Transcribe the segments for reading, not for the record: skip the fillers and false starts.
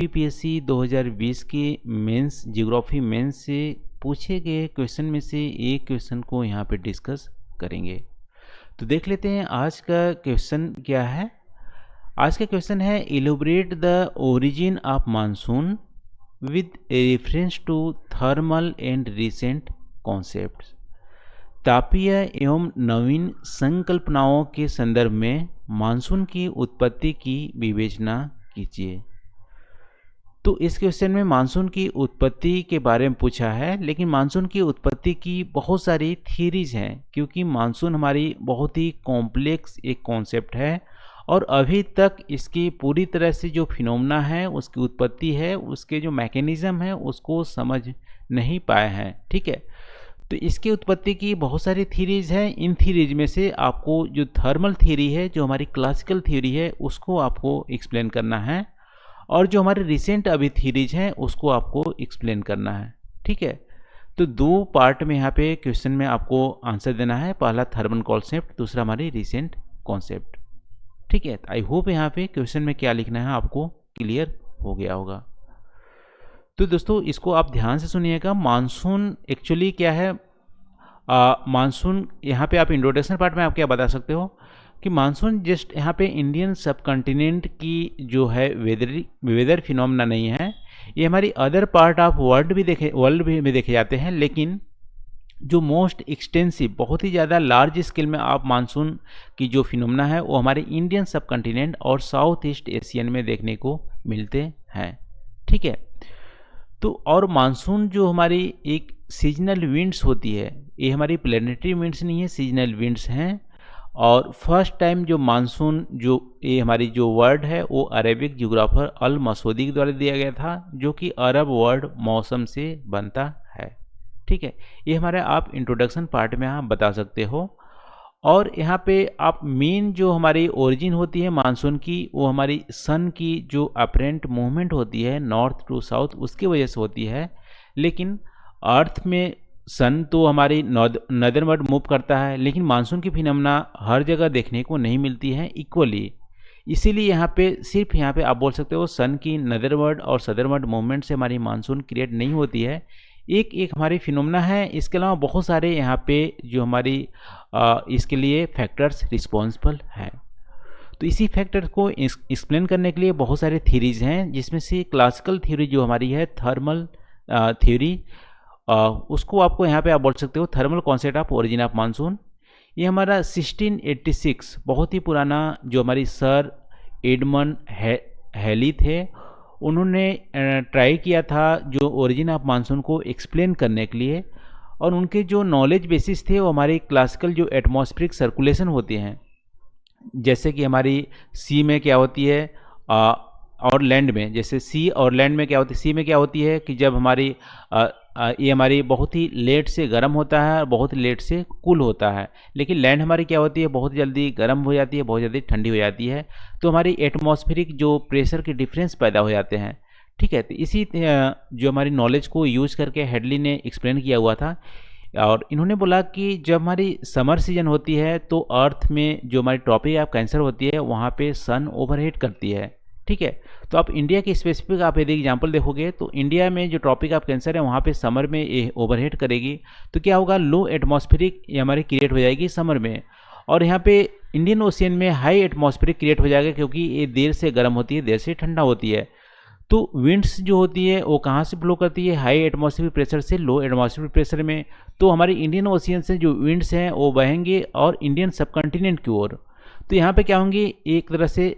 UPSC 2020 के mains geography mains से पूछे गए क्वेश्चन में से एक क्वेश्चन को यहाँ पे डिस्कस करेंगे। तो देख लेते हैं आज का क्वेश्चन क्या है। आज का क्वेश्चन है elaborate the origin of monsoon with reference to thermal and recent concepts. तापीय एवं नवीन संकल्पनाओं के संदर्भ में मानसून की उत्पत्ति की विवेचना कीजिए। तो इस क्वेश्चन में मानसून की उत्पत्ति के बारे में पूछा है, लेकिन मानसून की उत्पत्ति की बहुत सारी थ्योरीज हैं, क्योंकि मानसून हमारी बहुत ही कॉम्प्लेक्स एक कॉन्सेप्ट है और अभी तक इसकी पूरी तरह से जो फिनोमेना है, उसकी उत्पत्ति है, उसके जो मैकेनिज्म है उसको समझ नहीं पाए हैं। ठीक है, तो इसकी उत्पत्ति की बहुत सारी थ्योरीज हैं। इन थ्योरीज में से आपको जो थर्मल थ्योरी है, जो हमारी क्लासिकल थ्योरी है, उसको आपको एक्सप्लेन करना है और जो हमारे रिसेंट अभी थ्योरीज हैं उसको आपको एक्सप्लेन करना है। ठीक है, तो दो पार्ट में यहाँ पे क्वेश्चन में आपको आंसर देना है। पहला थर्मल कॉन्सेप्ट, दूसरा हमारी रिसेंट कॉन्सेप्ट। ठीक है, आई होप यहाँ पे क्वेश्चन में क्या लिखना है आपको क्लियर हो गया होगा। तो दोस्तों इसको आप ध्यान से सुनिएगा। मानसून एक्चुअली क्या है, मानसून यहाँ पे आप इंट्रोडक्शन पार्ट में आप क्या बता सकते हो कि मानसून जस्ट यहाँ पे इंडियन सब कॉन्टिनेंट की जो है वेदर फिनोमेना नहीं है, ये हमारी अदर पार्ट ऑफ वर्ल्ड भी देखे जाते हैं। लेकिन जो मोस्ट एक्सटेंसिव, बहुत ही ज़्यादा लार्ज स्केल में आप मानसून की जो फिनोमेना है वो हमारे इंडियन सब कॉन्टिनेंट और साउथ ईस्ट एशियन में देखने को मिलते हैं। ठीक है, तो और मानसून जो हमारी एक सीजनल विंड्स होती है, ये हमारी प्लेनेटरी विंड्स नहीं है, सीजनल विंड्स हैं। और फर्स्ट टाइम जो मानसून जो ये हमारी जो वर्ड है वो अरेबिक ज्योग्राफर अल मसूदी के द्वारा दिया गया था, जो कि अरब वर्ड मौसम से बनता है। ठीक है, ये हमारे आप इंट्रोडक्शन पार्ट में आप बता सकते हो। और यहाँ पे आप मेन जो हमारी ओरिजिन होती है मानसून की, वो हमारी सन की जो अपरेंट मूवमेंट होती है नॉर्थ टू साउथ, उसकी वजह से होती है। लेकिन अर्थ में सन तो हमारी नॉर्दर्नवर्ड मूव करता है, लेकिन मानसून की फिनोमेना हर जगह देखने को नहीं मिलती है इक्वली। इसीलिए यहाँ पे सिर्फ यहाँ पे आप बोल सकते हो सन की नॉर्दर्नवर्ड और सदर्नवर्ड मूवमेंट से हमारी मानसून क्रिएट नहीं होती है। एक हमारी फिनोमेना है। इसके अलावा बहुत सारे यहाँ पे जो हमारी इसके लिए फैक्टर्स रिस्पॉन्सिबल हैं। तो इसी फैक्टर को एक्सप्लेन करने के लिए बहुत सारे थ्योरीज हैं, जिसमें से क्लासिकल थ्योरी जो हमारी है थर्मल थ्योरी, उसको आपको यहाँ पे आप बोल सकते हो thermal concept of origin of monsoon. ये हमारा 1686 बहुत ही पुराना जो हमारी सर एडमंड हेली थे, उन्होंने ट्राई किया था जो ओरिजिन ऑफ मानसून को एक्सप्लेन करने के लिए। और उनके जो नॉलेज बेसिस थे वो हमारी क्लासिकल जो एटमॉस्फेरिक सर्कुलेशन होती हैं, जैसे कि हमारी सी में क्या होती है और लैंड में, जैसे सी और लैंड में क्या होती है। सी में क्या होती है कि जब हमारी ये हमारी बहुत ही लेट से गर्म होता है और बहुत लेट से कूल होता है, लेकिन लैंड हमारी क्या होती है, बहुत जल्दी गर्म हो जाती है, बहुत जल्दी ठंडी हो जाती है। तो हमारी एटमॉस्फेरिक जो प्रेशर के डिफरेंस पैदा हो जाते हैं। ठीक है, तो इसी जो हमारी नॉलेज को यूज करके हेडली ने एक्सप्लेन किया हुआ था। और इन्होंने बोला कि जब हमारी समर सीजन होती है तो अर्थ में जो हमारी ट्रॉपिक ऑफ कैंसर होती है वहाँ पे सन ओवरहीट करती है। ठीक है, तो आप इंडिया की स्पेसिफिक आप यदि एग्जांपल देखोगे तो इंडिया में जो ट्रॉपिक ऑफ कैंसर है वहाँ पे समर में ये ओवरहीट करेगी। तो क्या होगा, लो एटमॉस्फेरिक ये हमारी क्रिएट हो जाएगी समर में, और यहाँ पे इंडियन ओशियन में हाई एटमॉस्फेरिक क्रिएट हो जाएगा, क्योंकि ये देर से गर्म होती है, देर से ठंडा होती है। तो विंड्स जो होती है वो कहाँ से फ्लो करती है, हाई एटमॉस्फेरिक प्रेशर से लो एटमॉस्फेरिक प्रेशर में। तो हमारी इंडियन ओशियन से जो विंड्स हैं वो बहेंगे और इंडियन सब कॉन्टिनेंट की ओर। तो यहाँ पे क्या होंगे, एक तरह से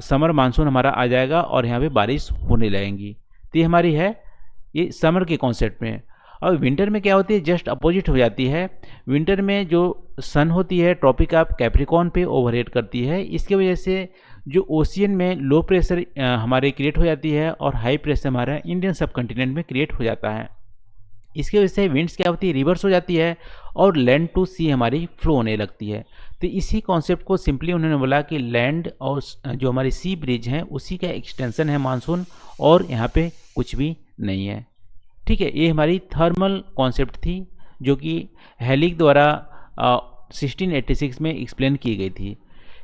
समर मानसून हमारा आ जाएगा और यहाँ पे बारिश होने लगेंगी। तो ये हमारी है ये समर के कॉन्सेप्ट में। और विंटर में क्या होती है, जस्ट अपोजिट हो जाती है। विंटर में जो सन होती है ट्रॉपिक ऑफ कैप्रिकॉर्न पे ओवरहीट करती है। इसकी वजह से जो ओशियन में लो प्रेशर हमारे क्रिएट हो जाती है और हाई प्रेशर हमारा इंडियन सब कॉन्टिनेंट में क्रिएट हो जाता है। इसकी वजह से विंड्स क्या होती है, रिवर्स हो जाती है और लैंड टू सी हमारी फ्लो होने लगती है। तो इसी कॉन्सेप्ट को सिंपली उन्होंने बोला कि लैंड और जो हमारी सी ब्रिज हैं उसी का एक्सटेंशन है मानसून, और यहाँ पे कुछ भी नहीं है। ठीक है, ये हमारी थर्मल कॉन्सेप्ट थी जो कि हेलिक द्वारा 1686 में एक्सप्लेन की गई थी।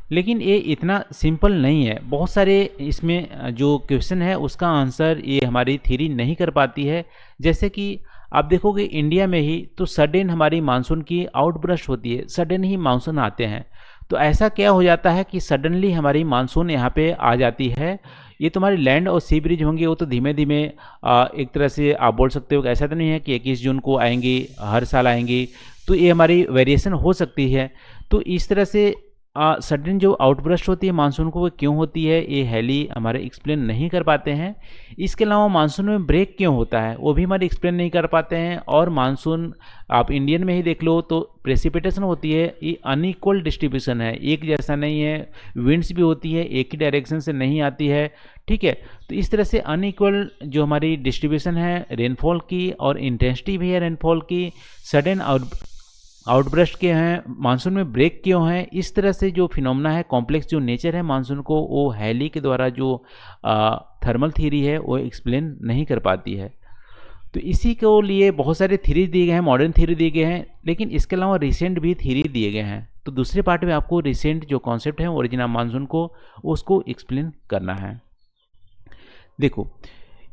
लेकिन ये इतना सिंपल नहीं है। बहुत सारे इसमें जो क्वेश्चन है उसका आंसर ये हमारी थ्योरी नहीं कर पाती है। जैसे कि आप देखोगे इंडिया में ही तो सडन हमारी मानसून की आउटब्रस्ट होती है, सडन ही मानसून आते हैं। तो ऐसा क्या हो जाता है कि सडनली हमारी मानसून यहाँ पे आ जाती है। ये तुम्हारी लैंड और सी ब्रिज होंगे वो तो धीमे धीमे एक तरह से आप बोल सकते हो कि ऐसा तो नहीं है कि 21 जून को आएंगी, हर साल आएंगी। तो ये हमारी वेरिएशन हो सकती है। तो इस तरह से सडन जो आउटब्रस्ट होती है मानसून को वो क्यों होती है ये हेली हमारे एक्सप्लेन नहीं कर पाते हैं। इसके अलावा मानसून में ब्रेक क्यों होता है वो भी हमारे एक्सप्लेन नहीं कर पाते हैं। और मानसून आप इंडियन में ही देख लो तो प्रेसिपिटेशन होती है, ये अनइक्वल डिस्ट्रीब्यूशन है, एक जैसा नहीं है। विंड्स भी होती है एक ही डायरेक्शन से नहीं आती है, ठीक है। तो इस तरह से अनइक्वल जो हमारी डिस्ट्रीब्यूशन है रेनफॉल की और इंटेंसिटी भी है रेनफॉल की, सडन आउटब्रस्ट के हैं, मानसून में ब्रेक क्यों है, इस तरह से जो फिनोमेना है कॉम्प्लेक्स जो नेचर है मानसून को वो हैली के द्वारा जो थर्मल थ्योरी है वो एक्सप्लेन नहीं कर पाती है। तो इसी को लिए बहुत सारे थ्योरी दिए गए हैं, मॉडर्न थ्योरी दिए गए हैं, लेकिन इसके अलावा रिसेंट भी थ्योरी दिए गए हैं। तो दूसरे पार्ट में आपको रिसेंट जो कॉन्सेप्ट है ओरिजिन ऑफ मानसून को उसको एक्सप्लेन करना है। देखो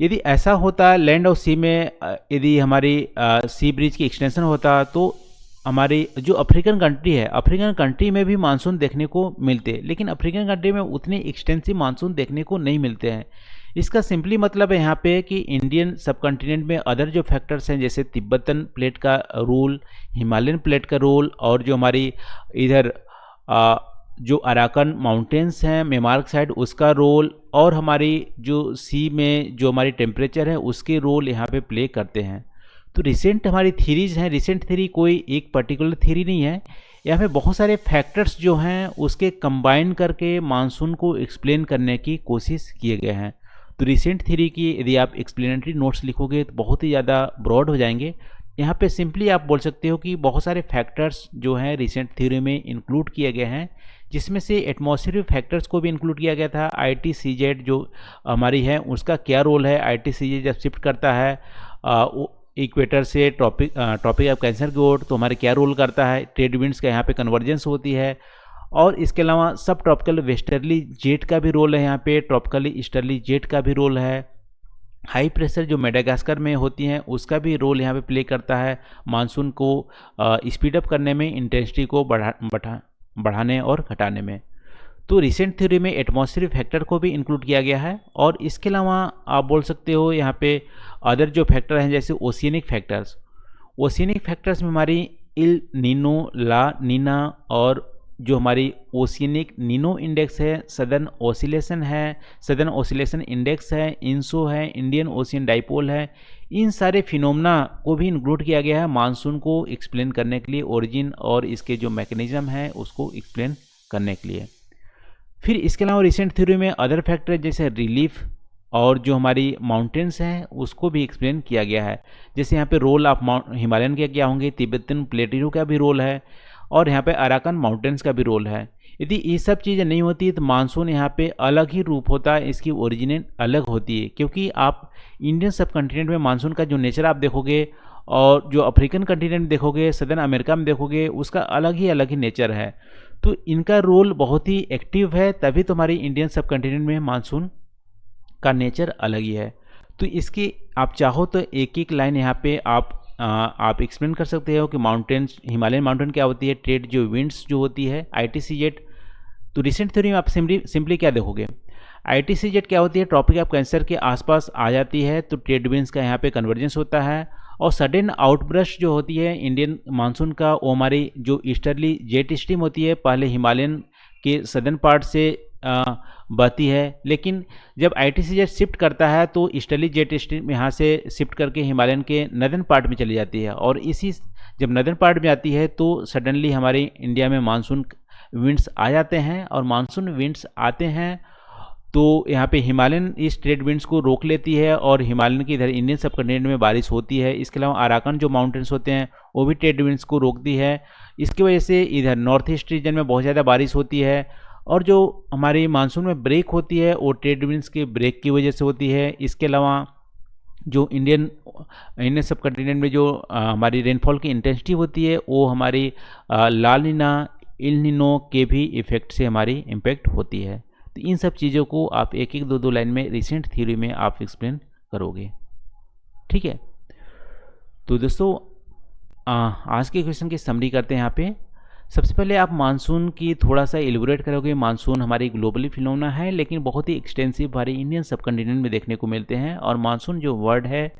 यदि ऐसा होता लैंड और सी में यदि हमारी सी ब्रिज की एक्सटेंशन होता तो हमारी जो अफ्रीकन कंट्री है, अफ्रीकन कंट्री में भी मानसून देखने को मिलते, लेकिन अफ्रीकन कंट्री में उतने एक्सटेंसिव मानसून देखने को नहीं मिलते हैं। इसका सिंपली मतलब है यहाँ पे कि इंडियन सब कॉन्टिनेंट में अदर जो फैक्टर्स हैं जैसे तिब्बतन प्लेट का रोल, हिमालयन प्लेट का रोल, और जो हमारी इधर जो अराकन माउंटेन्स हैं म्यांमार साइड उसका रोल, और हमारी जो सी में जो हमारी टेम्परेचर है उसके रोल यहाँ पे प्ले करते हैं। तो रिसेंट हमारी थीरीज हैं, रिसेंट थीरी कोई एक पर्टिकुलर थीरी नहीं है, यहाँ पे बहुत सारे फैक्टर्स जो हैं उसके कंबाइन करके मानसून को एक्सप्लेन करने की कोशिश किए गए हैं। तो रिसेंट थीरी की यदि आप एक्सप्लेनेटरी नोट्स लिखोगे तो बहुत ही ज़्यादा ब्रॉड हो जाएंगे। यहाँ पे सिंपली आप बोल सकते हो कि बहुत सारे फैक्टर्स जो हैं रिसेंट थ्योरी में इंक्लूड किए गए हैं, जिसमें से एटमॉस्फेरिक फैक्टर्स को भी इंक्लूड किया गया था। ITCZ जो हमारी है उसका क्या रोल है, ITCZ जब शिफ्ट करता है इक्वेटर से ट्रॉपिक ऑफ कैंसर की ओर तो हमारे क्या रोल करता है, ट्रेड विंड्स का यहाँ पे कन्वर्जेंस होती है। और इसके अलावा सब ट्रॉपिकल वेस्टर्ली जेट का भी रोल है, यहाँ पे ट्रॉपिकली ईस्टर्ली जेट का भी रोल है। हाई प्रेशर जो मेडागास्कर में होती हैं उसका भी रोल यहाँ पे प्ले करता है मानसून को स्पीड अप करने में, इंटेंसिटी को बढ़ाने और घटाने में। तो रिसेंट थ्योरी में एटमॉस्फेरिक फैक्टर को भी इंक्लूड किया गया है। और इसके अलावा आप बोल सकते हो यहाँ पे अदर जो फैक्टर हैं जैसे ओशियनिक फैक्टर्स, ओशियनिक फैक्टर्स में हमारी इल नीनो, ला नीना, और जो हमारी ओशियनिक नीनो इंडेक्स है, सदर्न ओसिलेशन है, सदर्न ओसिलेशन इंडेक्स है, इंसो है, इंडियन ओशियन डाइपोल है, इन सारे फिनोमेना को भी इंक्लूड किया गया है मानसून को एक्सप्लेन करने के लिए, ओरिजिन और इसके जो मैकेनिज्म है उसको एक्सप्लेन करने के लिए। फिर इसके अलावा रिसेंट थ्योरी में अदर फैक्टर जैसे रिलीफ और जो हमारी माउंटेन्स हैं उसको भी एक्सप्लेन किया गया है। जैसे यहाँ पे रोल ऑफ हिमालयन के क्या होंगे, तिब्बतन प्लेटिनो का भी रोल है, और यहाँ पे अराकन माउंटेन्स का भी रोल है। यदि ये सब चीज़ें नहीं होती तो मानसून यहाँ पे अलग ही रूप होता है, इसकी ओरिजिनेट अलग होती है। क्योंकि आप इंडियन सब कॉन्टिनेंट में मानसून का जो नेचर आप देखोगे और जो अफ्रीकन कंटिनेंट देखोगे, सदर्न अमेरिका में देखोगे, उसका अलग ही नेचर है। तो इनका रोल बहुत ही एक्टिव है, तभी तो हमारी इंडियन सब कॉन्टिनेंट में मानसून का नेचर अलग ही है। तो इसकी आप चाहो तो एक एक लाइन यहाँ पे आप एक्सप्लेन कर सकते हो कि माउंटेन्स, हिमालयन माउंटेन क्या होती है, ट्रेड जो विंड्स जो होती है, ITCZ। तो रिसेंट थ्योरी में आप सिंपली क्या देखोगे, ITCZ क्या होती है, ट्रॉपिक ऑफ कैंसर के आसपास आ जाती है तो ट्रेड विंड्स का यहाँ पे कन्वर्जेंस होता है। और सडन आउटब्रस्ट जो होती है इंडियन मानसून का वो हमारी जो ईस्टर्ली जेट स्ट्रीम होती है पहले हिमालयन के सदर्न पार्ट से बहती है, लेकिन जब ITCZ शिफ्ट करता है तो ईस्टर्ली जेट स्ट्रीम यहाँ से शिफ्ट करके हिमालयन के नदर्न पार्ट में चली जाती है। और इसी जब नदर्न पार्ट में आती है तो सडनली हमारे इंडिया में मानसून विंड्स आ जाते हैं, और मानसून विंड्स आते हैं तो यहाँ पे हिमालयन इस ट्रेड विंड्स को रोक लेती है और हिमालयन की इधर इंडियन सब कॉन्टिनेंट में बारिश होती है। इसके अलावा अराकन जो माउंटेन्स होते हैं वो भी ट्रेड विंड्स को रोकती है। इसकी वजह से इधर नॉर्थ ईस्ट रीजन में बहुत ज़्यादा बारिश होती है, और जो हमारी मानसून में ब्रेक होती है वो ट्रेड विंड्स के ब्रेक की वजह से होती है। इसके अलावा जो इंडियन सब कॉन्टिनेंट में जो हमारी रेनफॉल की इंटेंसिटी होती है वो हमारी ला नीना इल निनो के भी इफ़ेक्ट से हमारी इम्पेक्ट होती है। तो इन सब चीज़ों को आप एक एक दो दो लाइन में रिसेंट थ्योरी में आप एक्सप्लेन करोगे, ठीक है। तो दोस्तों आज के क्वेश्चन की समरी करते हैं यहाँ पे। सबसे पहले आप मानसून की थोड़ा सा एलिबोरेट करोगे। मानसून हमारी ग्लोबली फिनोमेना है, लेकिन बहुत ही एक्सटेंसिव हमारे इंडियन सब कंटिनेंट में देखने को मिलते हैं। और मानसून जो वर्ड है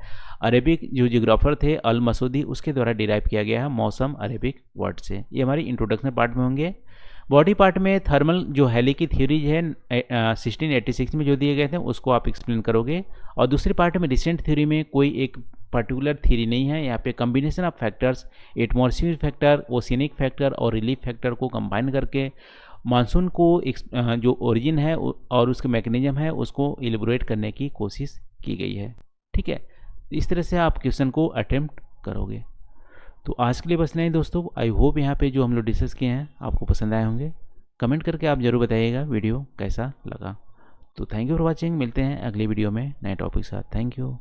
अरेबिक जो जियोग्राफर थे अल मसूदी उसके द्वारा डिराइव किया गया है मौसम अरेबिक वर्ड से। ये हमारी इंट्रोडक्शन पार्ट में होंगे। बॉडी पार्ट में थर्मल जो हैली की थ्योरीज है 1686 में जो दिए गए थे उसको आप एक्सप्लेन करोगे। और दूसरे पार्ट में रिसेंट थ्योरी में कोई एक पर्टिकुलर थ्योरी नहीं है, यहाँ पे combination of factors, atmospheric factor, oceanic factor और रिलीफ फैक्टर को कंबाइन करके मानसून को जो ओरिजिन है और उसके मैकेनिज्म है उसको एलिबोरेट करने की कोशिश की गई है, ठीक है। इस तरह से आप क्वेश्चन को अटेम्प्ट करोगे। तो आज के लिए बस नहीं दोस्तों, आई होप यहाँ पे जो हम लोग डिस्कस किए हैं आपको पसंद आए होंगे। कमेंट करके आप ज़रूर बताइएगा वीडियो कैसा लगा। तो थैंक यू फॉर वॉचिंग। मिलते हैं अगले वीडियो में नए टॉपिक के साथ। Thank you.